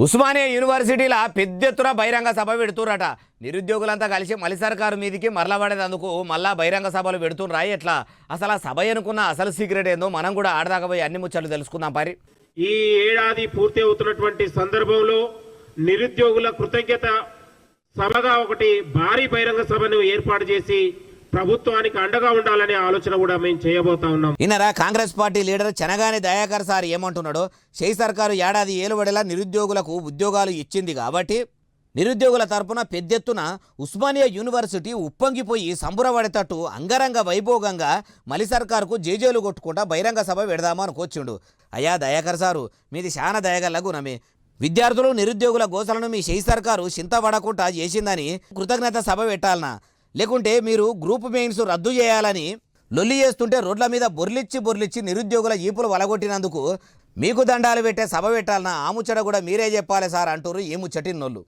ఉస్మానియా యూనివర్సిటీల పెద్ద ఎత్తున బహిరంగ సభ పెడుతురట. నిరుద్యోగులంతా కలిసి మలి సర్కారు మీదికి మరలబడేందుకు మళ్ళా బహిరంగ సభలు పెడుతుర్రా ఎట్లా? అసలు ఆ సభ అనుకున్న అసలు సీక్రెట్ ఏందో మనం కూడా ఆడదాకపోయి అన్ని ముచ్చట్లు తెలుసుకుందాం. పరి ఈ ఏడాది పూర్తి అవుతున్నటువంటి సందర్భంలో నిరుద్యోగుల కృతజ్ఞత సభగా ఒకటి భారీ బహిరంగ సభను ఏర్పాటు చేసి ప్రభుత్వానికి అండగా ఉండాలనే ఆలోచన కూడా మేము చేయబోతా ఉన్నాం. ఈయనరా Congress party leader Chenagani Dayakar sir ఏమంటున్నాడో, షెయి సర్కారు ఏడాది ఏలుబడిలా నిరుద్యోగులకు ఉద్యోగాలు ఇచ్చింది కాబట్టి నిరుద్యోగుల తరపున పెద్దెత్తున ఉస్మానియా యూనివర్సిటీ ఉప్పొంగిపోయి సంబురపడేటట్టు అంగరంగ వైభోగంగా మలి సర్కారుకు జేజేలు కొట్టుకుంటా బహిరంగ సభ పెడదామా అనుకోవచ్చుండు. అయ్యా దయాకర్ సారు, మీది చాలా దయగల గుణమే. విద్యార్థులు నిరుద్యోగుల గోసలను మీ షెయి సర్కారు చింతపడకుండా చేసిందని కృతజ్ఞత సభ పెట్టాలనా? లేకుంటే మీరు గ్రూప్ మెయిన్స్ రద్దు చేయాలని లొల్లి చేస్తుంటే రోడ్ల మీద బొర్లిచ్చి నిరుద్యోగుల ఈపులు వలగొట్టినందుకు మీకు దండాలు పెట్టే సభ పెట్టాలన్నా? ఆ ముచ్చట కూడా మీరే చెప్పాలి సార్ అంటారు ఈ ముచ్చటిన్నోళ్ళు.